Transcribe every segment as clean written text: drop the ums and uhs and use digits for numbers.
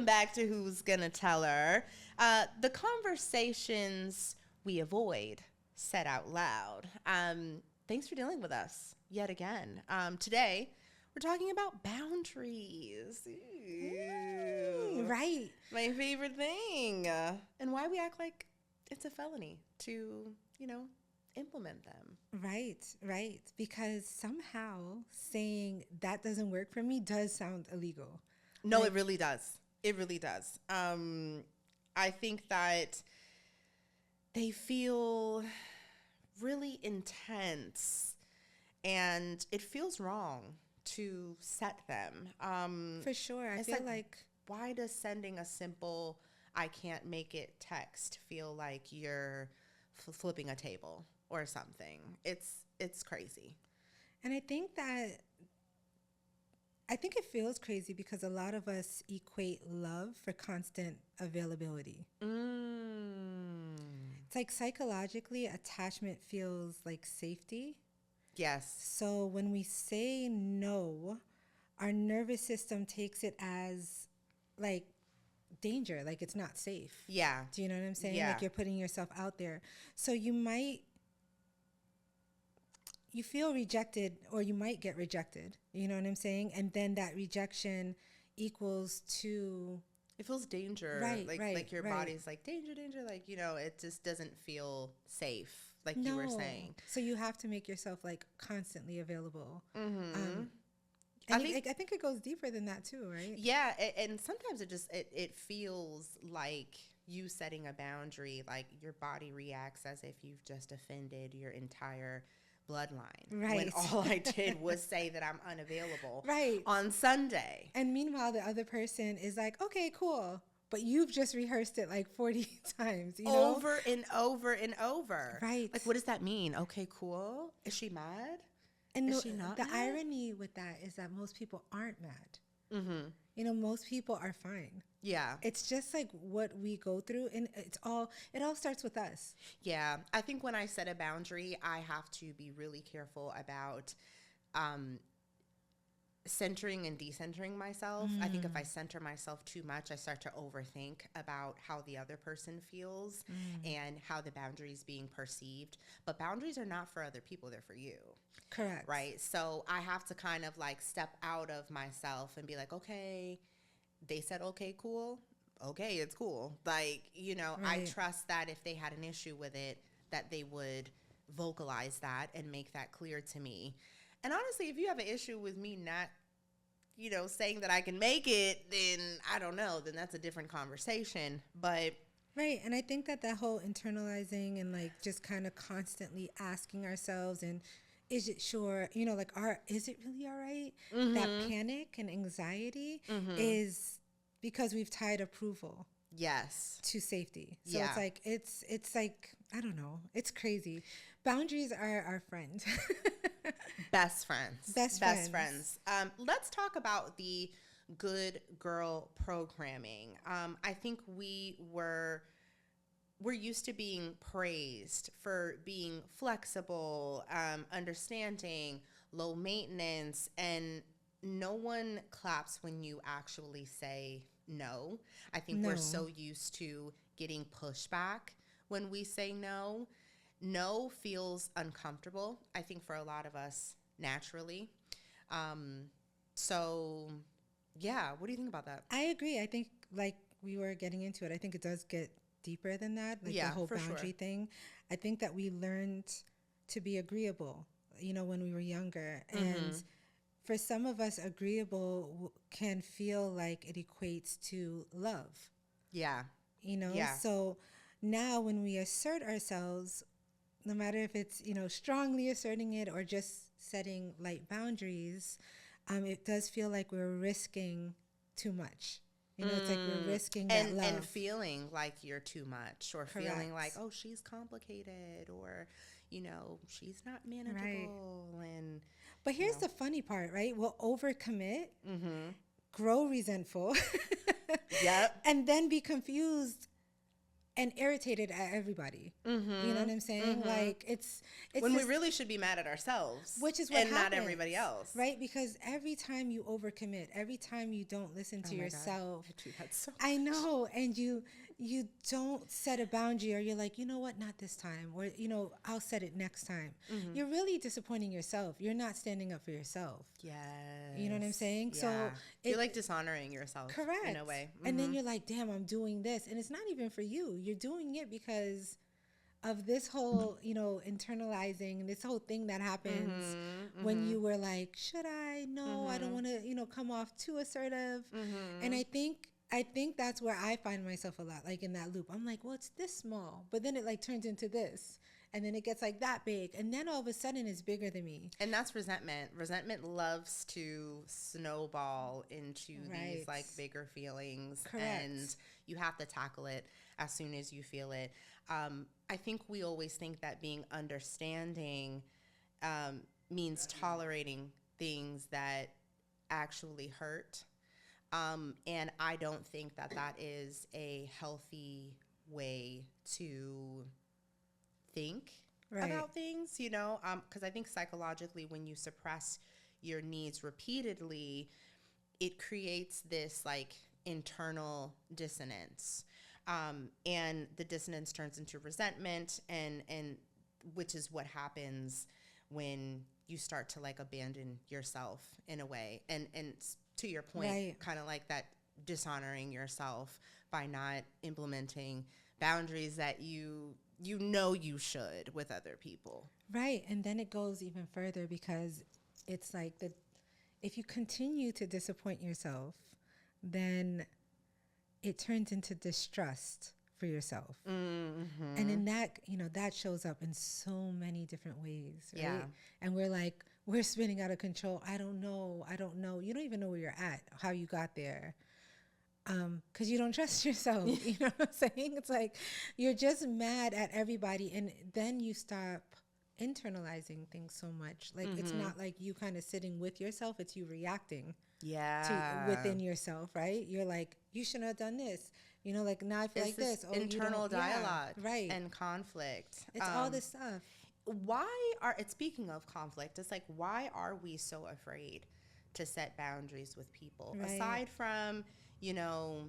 Welcome back to Who's Gonna Tell Her? The conversations we avoid said out loud. Thanks for dealing with us yet again. Today, we're talking about boundaries. Right. My favorite thing. And why we act like it's a felony to, implement them. Right. Because somehow saying that doesn't work for me does sound illegal. No, it really does. It really does. I think that they feel really intense and it feels wrong to set them. For sure. I feel like why does sending a simple I can't make it text feel like you're flipping a table or something? It's crazy. And I think it feels crazy because a lot of us equate love for constant availability. It's like psychologically, attachment feels like safety. Yes. So when we say no, our nervous system takes it as like danger, like it's not safe. Yeah. Do you know what I'm saying? Yeah. Like you're putting yourself out there. So you feel rejected or you might get rejected. You know what I'm saying? And then that rejection equals to... It feels danger. Like your body's like, danger. Like, it just doesn't feel safe, like you were saying. So you have to make yourself like constantly available. Mm-hmm. I think it goes deeper than that too, right? Yeah. And sometimes it feels like you setting a boundary, like your body reacts as if you've just offended your entire bloodline. Right. When all I did was say that I'm unavailable right. on Sunday. And meanwhile, the other person is like, okay, cool. But you've just rehearsed it like 40 times, Over and over and over. Right. Like, what does that mean? Okay, cool. Is she mad? And is she not the mad? irony with that is that most people aren't mad. Mm-hmm. Most people are fine. Yeah. It's just like what we go through, and it all starts with us. Yeah. I think when I set a boundary, I have to be really careful about centering and decentering myself. I think if I center myself too much, I start to overthink about how the other person feels and how the boundary is being perceived. But boundaries are not for other people, they're for you. Correct. Right? So I have to kind of like step out of myself and be like, okay, they said, okay, cool. Okay, it's cool. Like, Right. I trust that if they had an issue with it, that they would vocalize that and make that clear to me. And honestly, if you have an issue with me not, saying that I can make it, then I don't know, then that's a different conversation. But right. And I think that whole internalizing and like just kind of constantly asking ourselves, and is it sure, is it really all right? Mm-hmm. That panic and anxiety is because we've tied approval. Yes. To safety. So yeah. it's like, I don't know. It's crazy. Boundaries are our friend. Best friends. Best friends. Let's talk about the Good Girl programming. I think we're used to being praised for being flexible, understanding, low maintenance, and no one claps when you actually say no. I think we're so used to getting pushback when we say no. No feels uncomfortable, I think, for a lot of us naturally. So, yeah, what do you think about that? I agree. I think, like we were getting into it, I think it does get deeper than that, like the whole boundary thing. I think that we learned to be agreeable, when we were younger. And for some of us, agreeable can feel like it equates to love. Yeah. Yeah. So now when we assert ourselves, no matter if it's, strongly asserting it or just setting light boundaries, it does feel like we're risking too much. It's like we're risking that love. And feeling like you're too much, or Correct. feeling like, oh, she's complicated, or, she's not manageable. Right. But here's the funny part, right? We'll overcommit, grow resentful, yep, and then be confused and irritated at everybody. Mm-hmm. You know what I'm saying? Mm-hmm. Like it's when we really should be mad at ourselves, which is what and happens, not everybody else, right? Because every time you overcommit, every time you don't listen to yourself, God. I do that so much. I know, and you don't set a boundary, or you're like, you know what, not this time, or you know, I'll set it next time. Mm-hmm. You're really disappointing yourself. You're not standing up for yourself. Yes. You know what I'm saying? Yeah. So you're like dishonoring yourself. Correct. In a way. Mm-hmm. And then you're like, damn, I'm doing this, and it's not even for you. You're doing it because of this whole, you know, internalizing this whole thing that happens mm-hmm, when mm-hmm. you were like, should I? No, mm-hmm. I don't want to, you know, come off too assertive. Mm-hmm. And I think that's where I find myself a lot, like in that loop. I'm like, well, it's this small, but then it like turns into this, and then it gets like that big, and then all of a sudden it's bigger than me. And that's resentment. Resentment loves to snowball into these like bigger feelings. Correct. And you have to tackle it as soon as you feel it. I think we always think that being understanding means tolerating things that actually hurt. And I don't think that that is a healthy way to think about things, you know, because I think psychologically when you suppress your needs repeatedly, it creates this like internal dissonance. And the dissonance turns into resentment, and which is what happens when you start to like abandon yourself in a way. And to your point, kind of like that dishonoring yourself by not implementing boundaries that you know you should with other people. Right. And then it goes even further, because it's like if you continue to disappoint yourself, then it turns into distrust for yourself. Mm-hmm. And in that, you know, that shows up in so many different ways, right? Yeah. And we're spinning out of control. I don't know. You don't even know where you're at, how you got there. Because you don't trust yourself. You know what I'm saying? It's like you're just mad at everybody, and then you stop internalizing things so much. Like it's not like you kind of sitting with yourself, it's you reacting to within yourself, right? You're like, you shouldn't have done this. You know, like now I feel like this. Oh, internal dialogue, right? And conflict. It's all this stuff. Speaking of conflict, it's like, why are we so afraid to set boundaries with people? Right. Aside from, you know,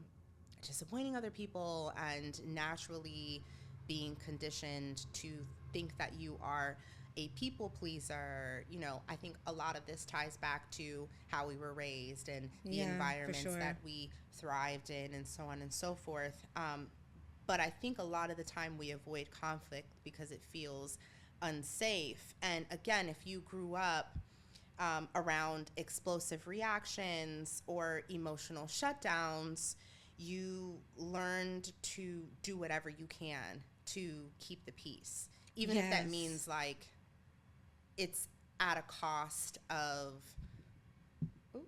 disappointing other people and naturally being conditioned to think that you are a people pleaser, you know, I think a lot of this ties back to how we were raised and the environments that we thrived in and so on and so forth. But I think a lot of the time we avoid conflict because it feels unsafe. And again, if you grew up around explosive reactions or emotional shutdowns, you learned to do whatever you can to keep the peace, even if that means like it's at a cost of. Ooh,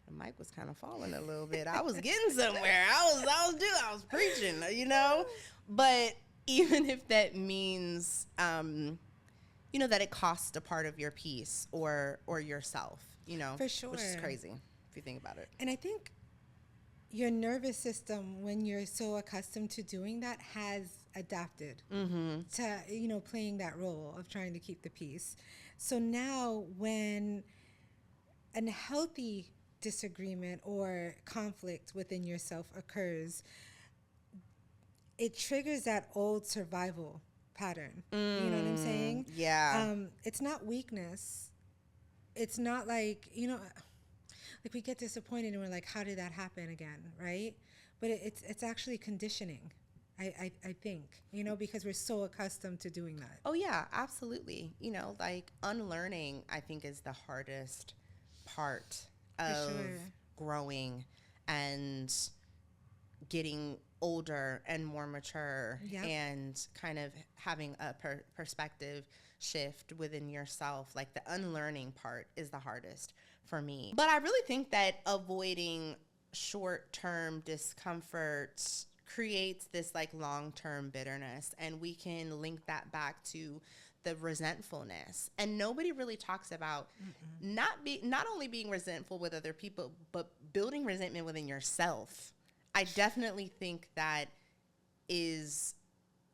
the mic was kind of falling a little bit. I was getting somewhere. I was preaching, you know, but even if that means, you know, that it costs a part of your peace or yourself, you know, for sure, which is crazy if you think about it. And I think your nervous system, when you're so accustomed to doing that, has adapted to, you know, playing that role of trying to keep the peace. So now when a healthy disagreement or conflict within yourself occurs, it triggers that old survival pattern. You know what I'm saying? Yeah. It's not weakness. It's not like, you know, like we get disappointed and we're like, how did that happen again, right? But it's actually conditioning, I think, you know, because we're so accustomed to doing that. Oh, yeah, absolutely. You know, like unlearning, I think, is the hardest part of growing and getting older and more mature and kind of having a perspective shift within yourself. Like the unlearning part is the hardest for me. But I really think that avoiding short-term discomfort creates this like long-term bitterness, and we can link that back to the resentfulness. And nobody really talks about not only being resentful with other people, but building resentment within yourself I definitely think that is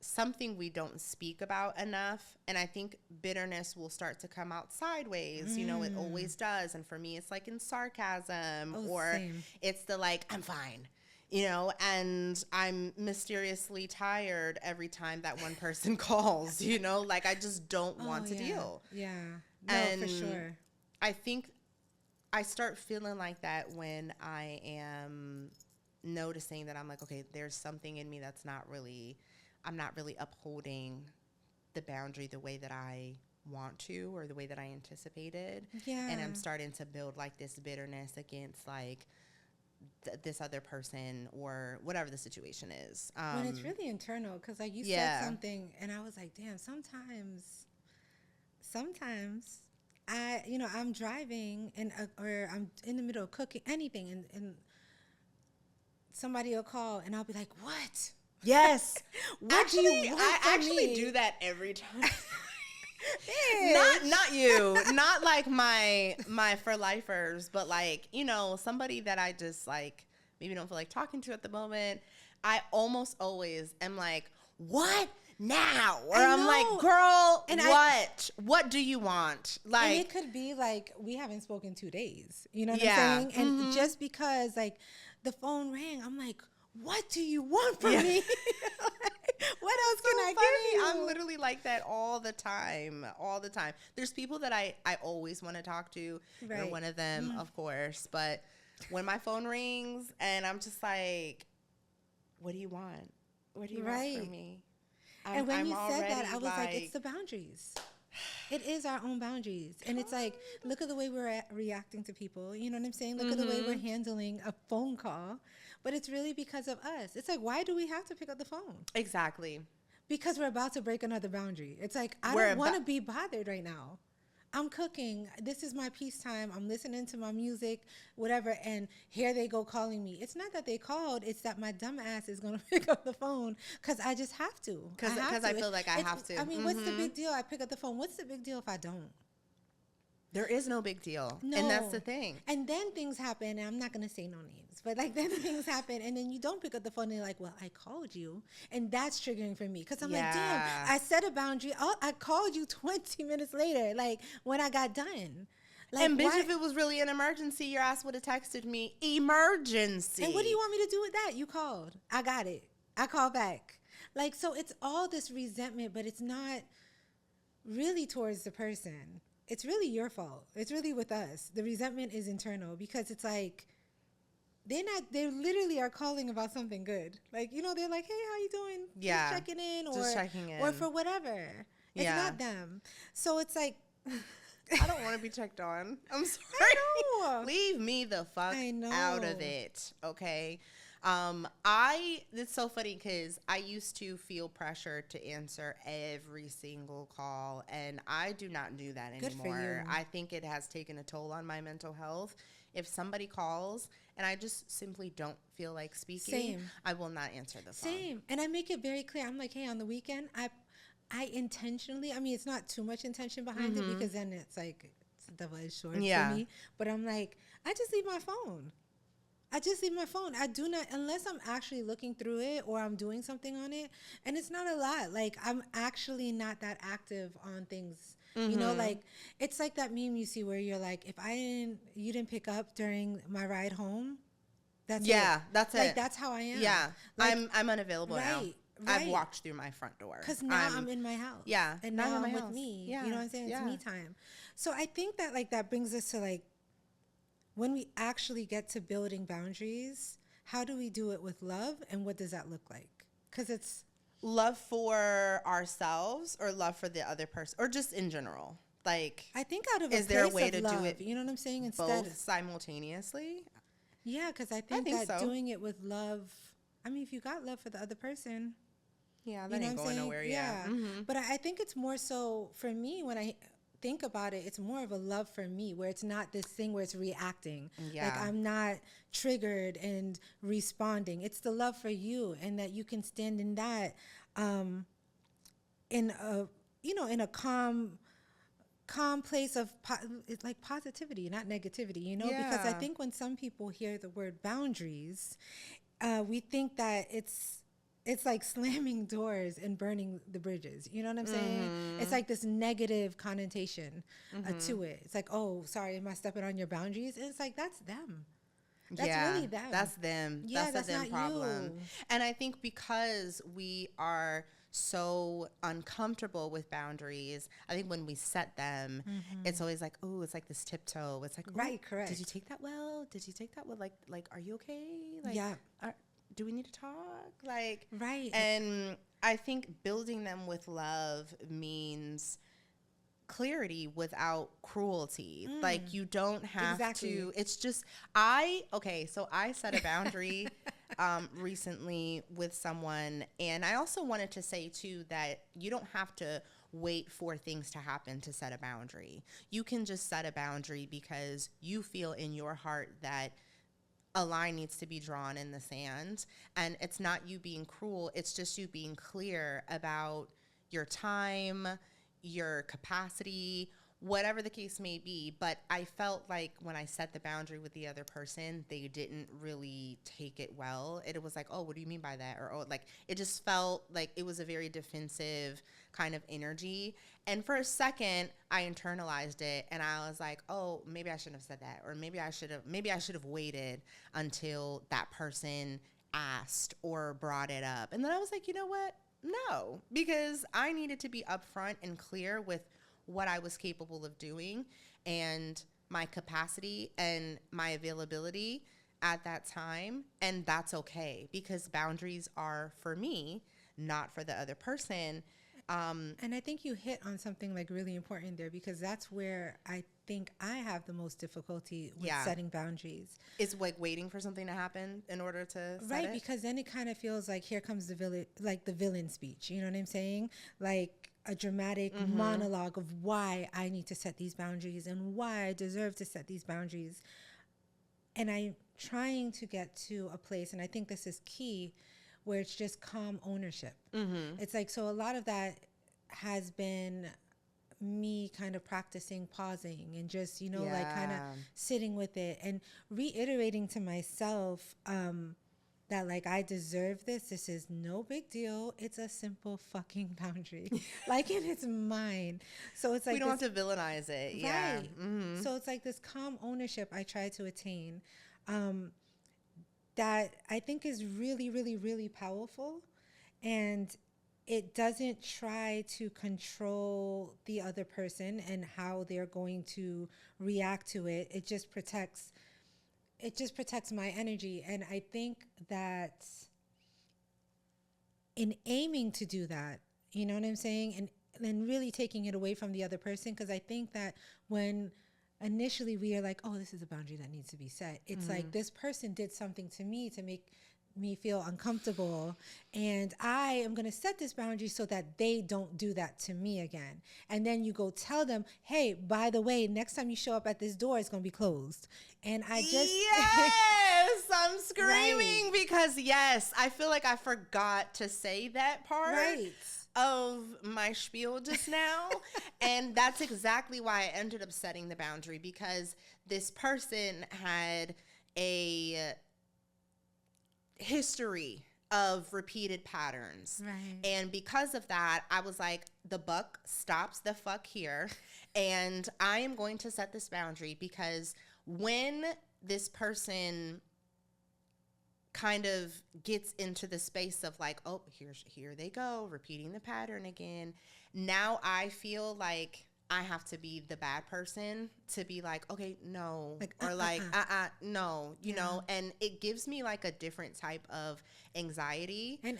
something we don't speak about enough. And I think bitterness will start to come out sideways. You know, it always does. And for me, it's like in sarcasm, or same. it's the like, I'm fine, you know, and I'm mysteriously tired every time that one person calls, you know, like I just don't want to deal. Yeah. No, and for sure. I think I start feeling like that when I am noticing that I'm like, okay, there's something in me that's not really, I'm not really upholding the boundary the way that I want to, or the way that I anticipated. Yeah. And I'm starting to build like this bitterness against like this other person, or whatever the situation is. When it's really internal, because like you said something and I was like, damn, sometimes I'm driving or I'm in the middle of cooking anything, and somebody will call and I'll be like, what? Yes. What do you want I from actually me? do that every time. Not you, not like my for lifers, but like, you know, somebody that I just like maybe don't feel like talking to at the moment. I almost always am like, what now? Or I'm like, girl, and what do you want? Like, and it could be like we haven't spoken 2 days. You know what I'm saying? And just because like the phone rang, I'm like, what do you want from me? What else can I give you? I'm literally like that all the time. There's people that I always want to talk to. Right. You're one of them, of course. But when my phone rings and I'm just like, what do you want? What do you want from me? And when you said that, I was like, it's the boundaries. It is our own boundaries. And it's like, look at the way we're reacting to people. You know what I'm saying? Look at the way we're handling a phone call. But it's really because of us. It's like, why do we have to pick up the phone? Exactly. Because we're about to break another boundary. It's like, I don't want to be bothered right now. I'm cooking. This is my peacetime. I'm listening to my music, whatever. And here they go calling me. It's not that they called. It's that my dumb ass is going to pick up the phone because I just have to. Because I feel like I have to. I mean, what's the big deal? I pick up the phone. What's the big deal if I don't? There is no big deal. No. And that's the thing. And then things happen, and I'm not going to say no names, but like then things happen, and then you don't pick up the phone, and you're like, well, I called you. And that's triggering for me because I'm like, damn, I set a boundary. I called you 20 minutes later, like when I got done. Like, and bitch, if it was really an emergency, your ass would have texted me, emergency. And what do you want me to do with that? You called. I got it. I called back. Like, so it's all this resentment, but it's not really towards the person. It's really your fault. It's really with us. The resentment is internal because it's like they literally are calling about something good. Like, you know, they're like, hey, how you doing? Yeah. Just checking in, just checking in. Or for whatever. It's not them. So it's like I don't want to be checked on. I'm sorry. I know. Leave me the fuck out of it. Okay. It's so funny because I used to feel pressure to answer every single call, and I do not do that anymore. Good for you. I think it has taken a toll on my mental health. If somebody calls and I just simply don't feel like speaking, I will not answer the phone. Same. And I make it very clear. I'm like, hey, on the weekend, I intentionally, I mean, it's not too much intention behind it because then it's like, it's a double-edged sword for me. But I'm like, I just leave my phone. I do not, unless I'm actually looking through it or I'm doing something on it. And it's not a lot. Like, I'm actually not that active on things. You know, like, it's like that meme you see where you're like, if you didn't pick up during my ride home, that's it. That's it. Like, that's how I am. Yeah. Like, I'm unavailable now. Right. I've walked through my front door. Because now I'm in my house. Yeah. And now I'm with me. Yeah. You know what I'm saying? It's me time. So I think that, like, that brings us to, like, when we actually get to building boundaries, how do we do it with love, and what does that look like? Because it's love for ourselves or love for the other person, or just in general. Like, I think out of is there a way to love, do it? You know what I'm saying? Both simultaneously. Yeah, because I think that doing it with love. I mean, if you got love for the other person, that ain't going nowhere. Yeah. But I think it's more so for me when I think about it, it's more of a love for me where it's not this thing where it's reacting. Like, I'm not triggered and responding. It's the love for you, and that you can stand in that in a calm place of it's like positivity, not negativity, you know? Because I think when some people hear the word boundaries, we think that it's like slamming doors and burning the bridges. You know what I'm saying? It's like this negative connotation to it. It's like, oh, sorry, am I stepping on your boundaries? And it's like, that's them. That's really them. That's them. Yeah, that's a them not problem. You. And I think because we are so uncomfortable with boundaries, I think when we set them, it's always like, oh, it's like this tiptoe. It's like, right, correct. Did you take that well? Did you take that well? Like, are you okay? Like, yeah. Do we need to talk? Like, right. And I think building them with love means clarity without cruelty. Like, you don't have to. It's just so I set a boundary recently with someone, and I also wanted to say too that you don't have to wait for things to happen to set a boundary. You can just set a boundary because you feel in your heart that a line needs to be drawn in the sand, and it's not you being cruel, it's just you being clear about your time, your capacity, whatever the case may be. But I felt like when I set the boundary with the other person, they didn't really take it well. It was like, oh, what do you mean by that? Or, oh, like, it just felt like it was a very defensive kind of energy. And for a second, I internalized it, and I was like, oh, maybe I shouldn't have said that. Or maybe I should have waited until that person asked or brought it up. And then I was like, you know what? No, because I needed to be upfront and clear with what I was capable of doing and my capacity and my availability at that time. And that's okay, because boundaries are for me, not for the other person. And I think you hit on something like really important there, because that's where I think I have the most difficulty with setting boundaries. It's like waiting for something to happen in order to set it. Because then it kind of feels like here comes the villain speech. You know what I'm saying? Like a dramatic monologue of why I need to set these boundaries and why I deserve to set these boundaries. And I'm trying to get to a place, and I think this is key, where it's just calm ownership. It's like, so a lot of that has been me kind of practicing pausing and just, like kind of sitting with it and reiterating to myself that, like, I deserve this. This is no big deal. It's a simple fucking boundary. Like, and it's mine. So it's like, we don't have to villainize it. Right. Yeah. So it's like this calm ownership I try to attain. That I think is really, really, really powerful. And it doesn't try to control the other person and how they're going to react to it. It just protects my energy. And I think that in aiming to do that, you know what I'm saying? And then really taking it away from the other person, because I think that when initially we are like, oh, this is a boundary that needs to be set, it's like this person did something to me to make me feel uncomfortable, and I am going to set this boundary so that they don't do that to me again. And then you go tell them, hey, by the way, next time you show up at this door, it's going to be closed. And I just yes, I'm screaming because I feel like I forgot to say that part of my spiel just now. And that's exactly why I ended up setting the boundary, because this person had a history of repeated patterns. And because of that, I was like, the buck stops the fuck here. And I am going to set this boundary, because when this person kind of gets into the space of like, oh, here they go, repeating the pattern again. Now I feel like I have to be the bad person to be like, okay, no, like, or like, no, you know, and it gives me like a different type of anxiety and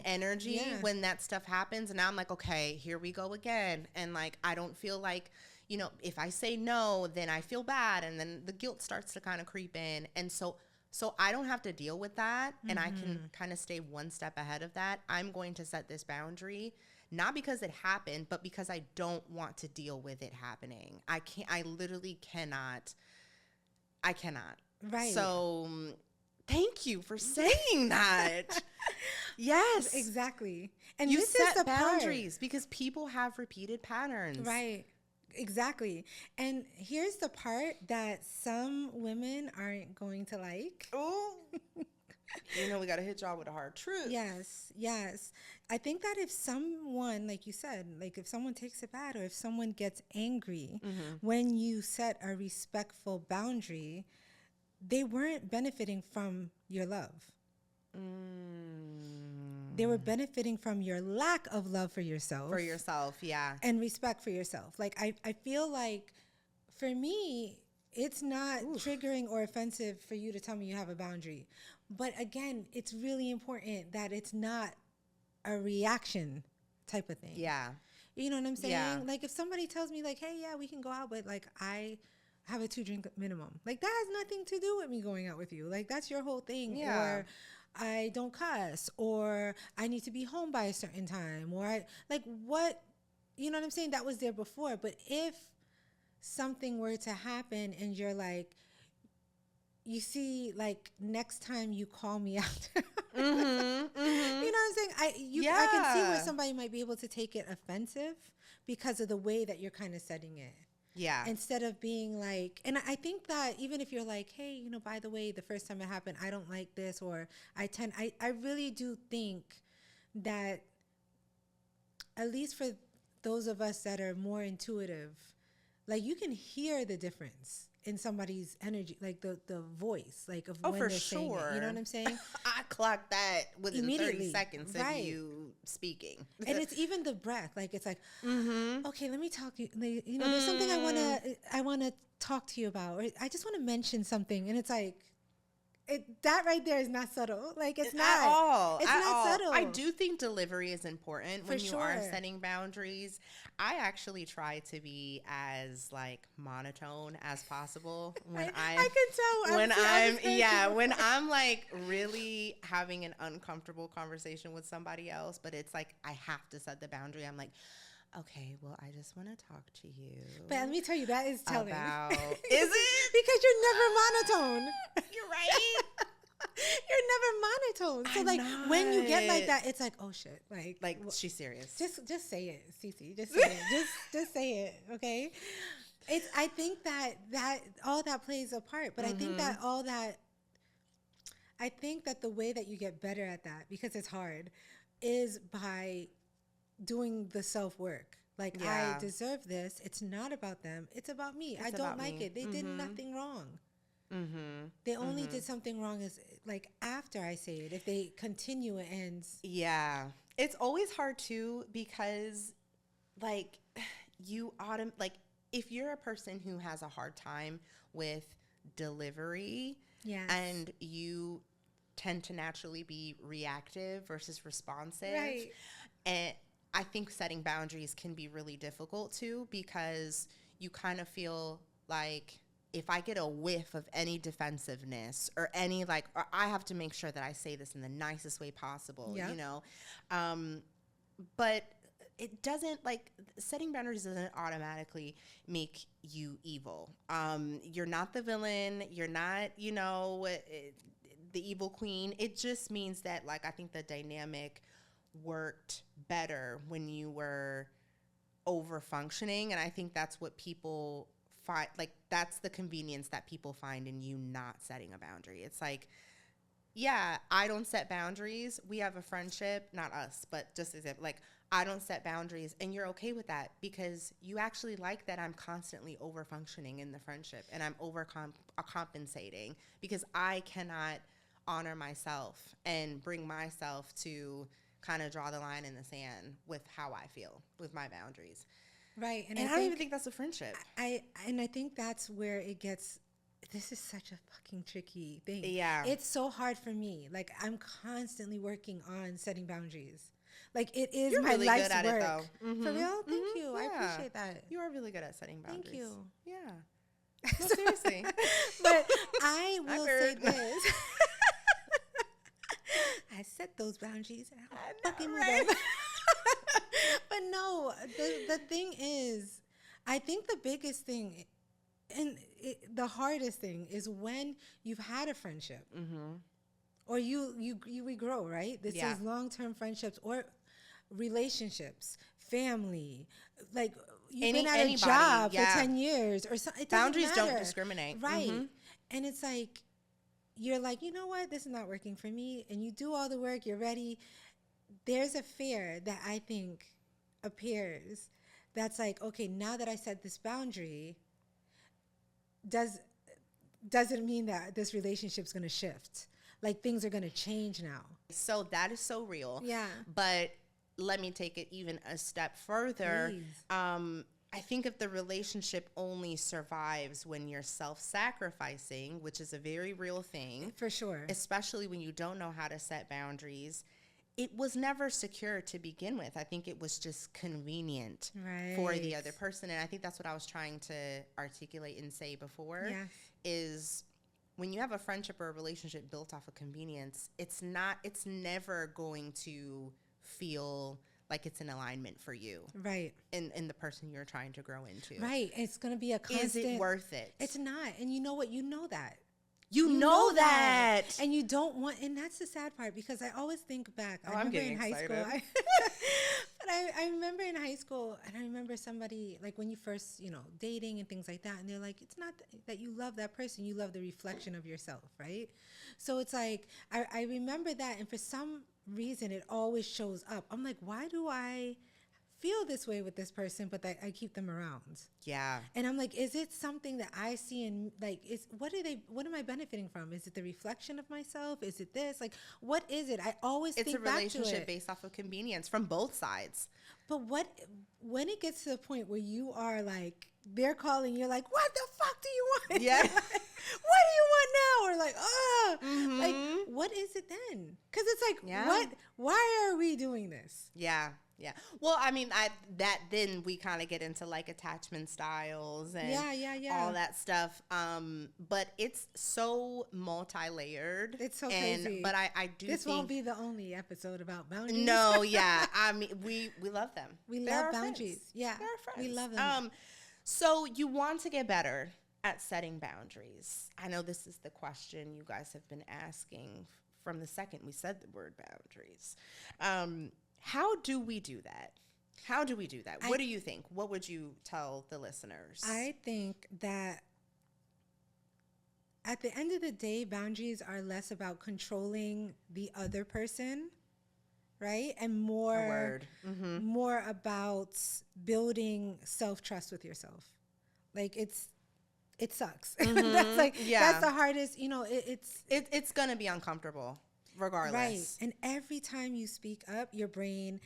energy when that stuff happens. And now I'm like, okay, here we go again. And like, I don't feel like, you know, if I say no, then I feel bad. And then the guilt starts to kind of creep in. And so I don't have to deal with that. And I can kind of stay one step ahead of that. I'm going to set this boundary, not because it happened, but because I don't want to deal with it happening. I literally cannot. I cannot. Right. So thank you for saying that. Yes. Exactly. And you this set is the boundaries part. Because people have repeated patterns. Right. Exactly. And here's the part that some women aren't going to like. Ooh. We got to hit y'all with a hard truth. Yes, yes. I think that if someone, like you said, like if someone takes it bad or if someone gets angry when you set a respectful boundary, they weren't benefiting from your love. They were benefiting from your lack of love for yourself. For yourself, yeah. And respect for yourself. Like, I feel like, for me, it's not triggering or offensive for you to tell me you have a boundary. But again, it's really important that it's not a reaction type of thing. Yeah. You know what I'm saying? Yeah. Like, if somebody tells me, like, hey, yeah, we can go out, but, like, I have a 2-drink minimum. Like, that has nothing to do with me going out with you. Like, that's your whole thing. Yeah. Or I don't cuss, or I need to be home by a certain time, or what, you know what I'm saying? That was there before. But if something were to happen and you're like, you see, like, next time you call me out, you know what I'm saying? I can see where somebody might be able to take it offensive because of the way that you're kind of setting it. Yeah. Instead of being like, and I think that even if you're like, hey, by the way, the first time it happened, I don't like this, or I really do think that, at least for those of us that are more intuitive, like, you can hear the difference in somebody's energy, like the voice, like, of when they're saying it. You know what I'm saying? I clocked that within 30 seconds of you speaking. And it's even the breath. Like, it's like, okay, let me talk to you. There's something I want to talk to you about, or I just want to mention something. And it's like, that right there is not subtle. Like, it's not at all. It's not subtle. I do think delivery is important when you are sure. setting boundaries. I actually try to be as, like, monotone as possible when I can tell when I'm like really having an uncomfortable conversation with somebody else, but it's like I have to set the boundary. I'm like, okay, well, I just want to talk to you. But let me tell you, that is telling. Is it? Because you're never monotone. You're right. You're never monotone. So, when you get like that, it's like, oh shit. Like she's serious. Just say it, Cece. Just say it. Just say it. Okay. I think that all that plays a part, but I think that the way that you get better at that, because it's hard, is by doing the self-work. Like, I deserve this. It's not about them. It's about me. I don't like it. They did nothing wrong. They only did something wrong is, like, after I say it. If they continue, it ends. Yeah. It's always hard, too, because, like, if you're a person who has a hard time with delivery, and you tend to naturally be reactive versus responsive, right. And I think setting boundaries can be really difficult too, because you kind of feel like, if I get a whiff of any defensiveness or any, like, or I have to make sure that I say this in the nicest way possible, but it doesn't, like, setting boundaries doesn't automatically make you evil. You're not the villain. You're not, the evil queen. It just means that, like, I think the dynamic worked better when you were over functioning, and I think that's what people find, like, that's the convenience that people find in you not setting a boundary. It's like, yeah, I don't set boundaries. We have a friendship, not us, but just as if, like, I don't set boundaries, and you're okay with that because you actually like that I'm constantly over functioning in the friendship, and I'm over compensating because I cannot honor myself and bring myself to kind of draw the line in the sand with how I feel with my boundaries. Right. And I don't even think that's a friendship. I think that's where it gets, this is such a fucking tricky thing. Yeah. It's so hard for me. Like, I'm constantly working on setting boundaries. Like, it is You're my really life's good at work. It, though. Mm-hmm. For real? Thank you. Yeah. I appreciate that. You are really good at setting boundaries. Thank you. Yeah. No, seriously. But I will say this. I set those boundaries and I'm fucking with them. But no, the thing is, I think the biggest thing and the hardest thing is when you've had a friendship, or we grow, right? This is long-term friendships or relationships, family, like you've been at a job for 10 years or something. Boundaries don't discriminate. Right. And it's like, you're like, you know what, this is not working for me, and you do all the work, you're ready, there's a fear that I think appears that's like, okay, now that I set this boundary, doesn't mean that this relationship's going to shift. Like things are going to change now. So that is so real. Yeah. But let me take it even a step further. I think if the relationship only survives when you're self-sacrificing, which is a very real thing. For sure. Especially when you don't know how to set boundaries, it was never secure to begin with. I think it was just convenient for the other person. And I think that's what I was trying to articulate and say before, is when you have a friendship or a relationship built off of convenience, it's never going to feel like it's in alignment for you. Right. And the person you're trying to grow into. Right. It's going to be a constant. Is it worth it? It's not. And you know what? You know that. You know that. And you don't want, and that's the sad part, because I always think back. I remember in high school. But I remember in high school, and I remember somebody, like when you first, dating and things like that, and they're like, it's not that you love that person, you love the reflection of yourself, right? So it's like, I remember that, and for some reason, it always shows up. I'm like, why do I feel this way with this person, but I keep them around? Yeah. And I'm like, is it something that I see in, like, what am I benefiting from? Is it the reflection of myself? Is it this? Like, what is it? I always think back to it. It's a relationship based off of convenience from both sides. But when it gets to the point where you are like, they're calling, you're like, what the fuck do you want? Yeah. What do you want now? Or like, like, what is it then? Because it's like, why are we doing this? Yeah. Yeah. Well, I mean, then we kind of get into like attachment styles and all that stuff. But it's so multi-layered. It's so crazy. But I do this think won't be the only episode about boundaries. No, yeah. I mean, we love them. They're love boundaries. Friends. Yeah. They're our friends. We love them. So you want to get better at setting boundaries. I know this is the question you guys have been asking from the second we said the word boundaries. How do we do that? What do you think? What would you tell the listeners? I think that at the end of the day, boundaries are less about controlling the other person, right? And more about building self-trust with yourself. Like it sucks. That's that's the hardest, it's going to be uncomfortable regardless. Right. And every time you speak up, your brain,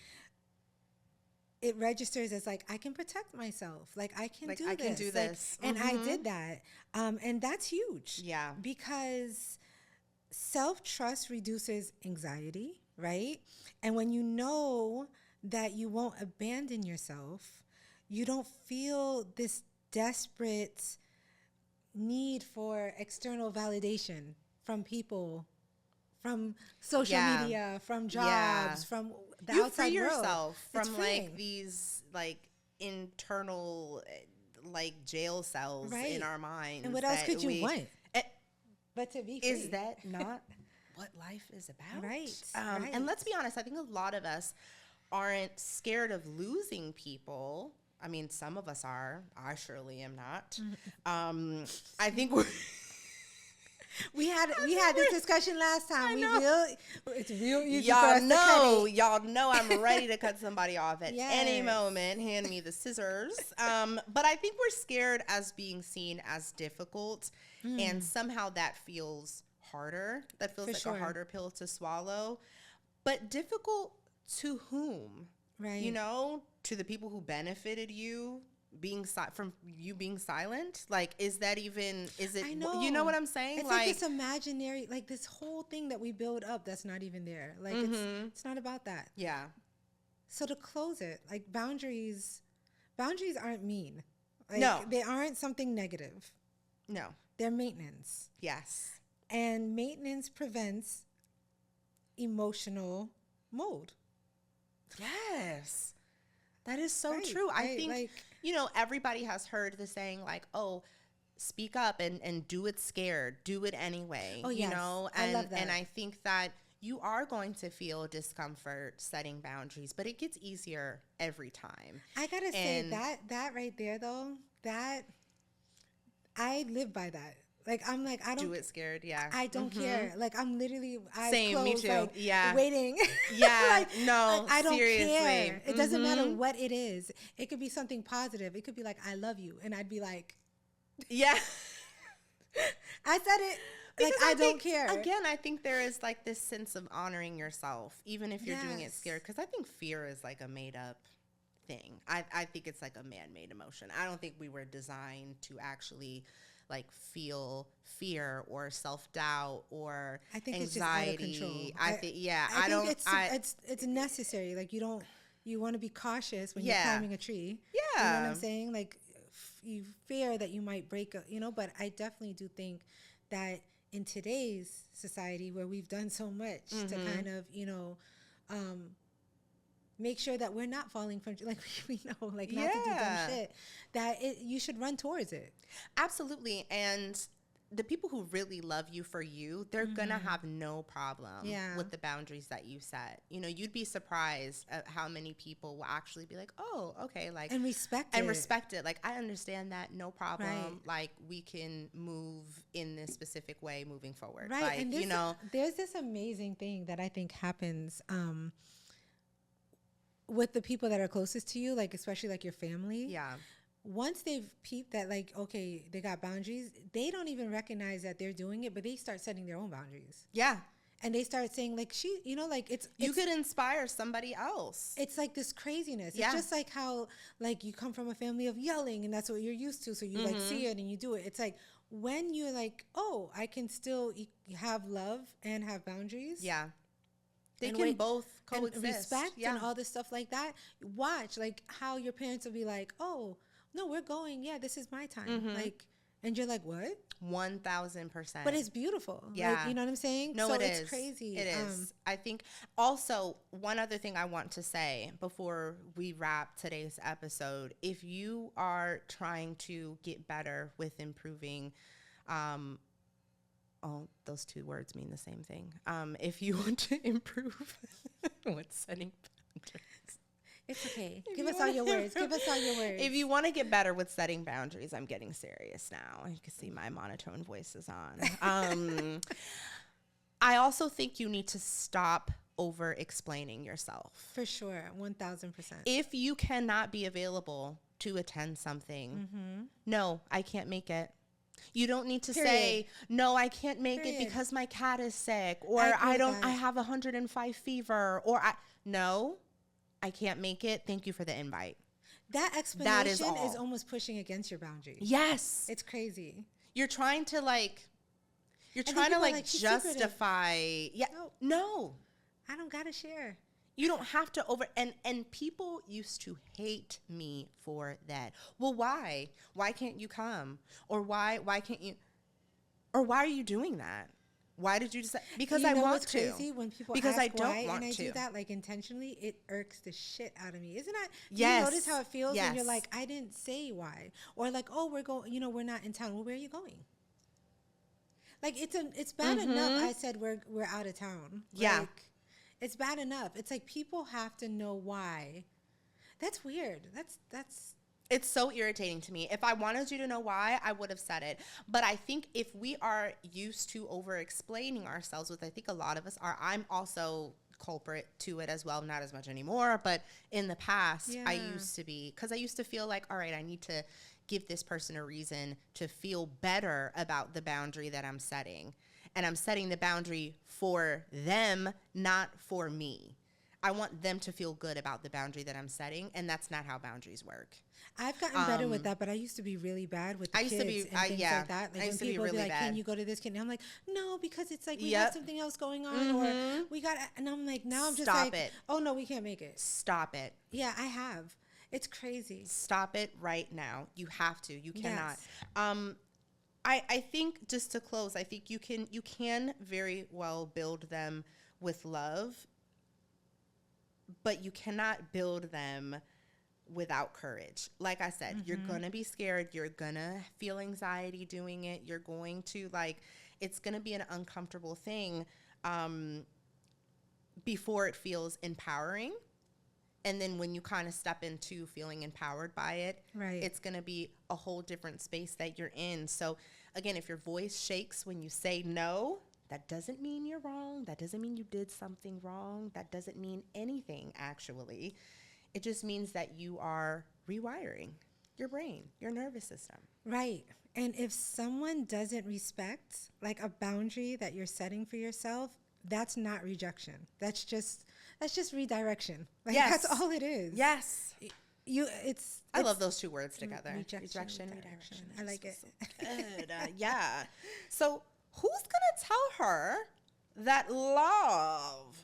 it registers as like, I can protect myself. Like I can do this. And I did that. And that's huge. Yeah. Because self-trust reduces anxiety, right? And when you know that you won't abandon yourself, you don't feel this desperate need for external validation from people, from social media, from jobs, from the outside world. You free yourself from like these like internal like jail cells in our minds. And what else could you want? But to be free. Is that not what life is about? Right. And let's be honest, I think a lot of us aren't scared of losing people. I mean, some of us are. I surely am not. I think we had this discussion last time. It's real easy y'all for us to cut it. Y'all know I'm ready to cut somebody off at any moment. Hand me the scissors. But I think we're scared as being seen as difficult, and somehow that feels harder. That feels like a harder pill to swallow. But difficult to whom? Right. To the people who benefited you from you being silent. Like, is that even? Is it? I know. You know what I'm saying? It's like this imaginary, like this whole thing that we build up that's not even there. Like it's not about that. Yeah. So to close it, like boundaries aren't mean. Like, no, they aren't something negative. No, they're maintenance. Yes. And maintenance prevents emotional mold. Yes. That is so true. I think, everybody has heard the saying like, oh, speak up and do it scared. Do it anyway. Oh, yes. I love that. And I think that you are going to feel discomfort setting boundaries, but it gets easier every time. I got to say that right there, though, that I live by that. Like, I'm like, I don't do it scared. Yeah. I don't care. Like, I'm literally eyes Same, closed, me too. like, Yeah. waiting. Yeah. Like, No, I don't seriously. care. It doesn't matter what it is. It could be something positive. It could be like, I love you. And I'd be like, yeah. I said it. Because like, I don't care. Again, I think there is like this sense of honoring yourself, even if you're doing it scared. Because I think fear is like a made up thing. I think it's like a man-made emotion. I don't think we were designed to actually like feel fear or self-doubt or I think anxiety. It's just out of control. I think it's necessary. Like, you want to be cautious when you're climbing a tree. Yeah. You know what I'm saying? Like, you fear that you might break but I definitely do think that in today's society where we've done so much to kind of, make sure that we're not falling from, like, we know, like, not to do dumb shit, that you should run towards it. Absolutely. And the people who really love you for you, they're going to have no problem with the boundaries that you set. You know, you'd be surprised at how many people will actually be like, oh, okay. Like, and respect it. Like, I understand that. No problem. Right. Like, we can move in this specific way moving forward. Right. Like, and there's this amazing thing that I think happens, with the people that are closest to you, like, especially like your family. Yeah. Once they've peeped that, like, okay, they got boundaries, they don't even recognize that they're doing it, but they start setting their own boundaries. Yeah. And they start saying, like, like, you could inspire somebody else. It's like this craziness. Yeah. It's just like how, like, you come from a family of yelling and that's what you're used to. So you like see it and you do it. It's like when you're like, oh, I can still have love and have boundaries. Yeah. They can both coexist. And respect and all this stuff like that. Watch, like, how your parents will be like, oh, no, we're going. Yeah, this is my time. Like, and you're like, what? 1,000%. But it's beautiful. Yeah. Like, you know what I'm saying? No, so it's crazy. It is. I think also one other thing I want to say before we wrap today's episode, if you are trying to get better with improving, those two words mean the same thing. If you want to improve with setting boundaries. It's okay. Give us all your words. If you want to get better with setting boundaries, I'm getting serious now. You can see my monotone voice is on. I also think you need to stop over explaining yourself. For sure. 1,000%. If you cannot be available to attend something, no, I can't make it. You don't need to say, no, I can't make it because my cat is sick, or I have 105 fever, or no, I can't make it. Thank you for the invite. That explanation is almost pushing against your boundaries. Yes. It's crazy. You're trying to justify. Yeah. No. I don't got to share. You don't have to and people used to hate me for that. Well, why? Why can't you come? Or why can't you? Or why are you doing that? Why did you decide? Because I want to. Crazy when people because ask I don't why want and I to. do that like intentionally, it irks the shit out of me. Isn't that? Yes. You notice how it feels yes. when you're like, I didn't say why, or like, oh, we're going. We're not in town. Well, where are you going? Like it's bad enough. I said we're out of town. Yeah. Like, it's bad enough. It's like people have to know why. That's weird. That's. It's so irritating to me. If I wanted you to know why, I would have said it. But I think if we are used to over-explaining ourselves, which I think a lot of us are, I'm also culprit to it as well. Not as much anymore, but in the past, I used to be. Because I used to feel like, all right, I need to give this person a reason to feel better about the boundary that I'm setting. And I'm setting the boundary for them, not for me. I want them to feel good about the boundary that I'm setting, and that's not how boundaries work. I've gotten better with that, but I used to be really bad with the kids and things like that. Like when people would be like, can you go to this kid? And I'm like, no, because it's like we have something else going on, or we got, and I'm like, now I'm just Stop like, it. Oh no, we can't make it. Stop it. Yeah, I have. It's crazy. Stop it right now. You have to. You cannot. Yes. I think just to close, I think you can very well build them with love, but you cannot build them without courage. Like I said, you're going to be scared. You're going to feel anxiety doing it. You're going to it's going to be an uncomfortable thing before it feels empowering. And then when you kind of step into feeling empowered by it, it's going to be a whole different space that you're in. So again, if your voice shakes when you say no, that doesn't mean you're wrong. That doesn't mean you did something wrong. That doesn't mean anything, actually. It just means that you are rewiring your brain, your nervous system. Right. And if someone doesn't respect like a boundary that you're setting for yourself, that's not rejection. That's just redirection. Like, yes. That's all it is. Yes. I love those two words together. Rejection, redirection. I like it. So good. Yeah. So who's going to tell her that love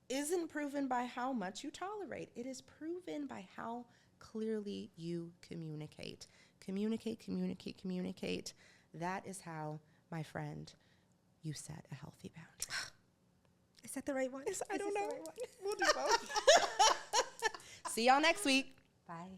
isn't proven by how much you tolerate? It is proven by how clearly you communicate. Communicate. That is how, my friend, you set a healthy boundary. Is that the right one? I don't know. We'll do both. See y'all next week. Bye.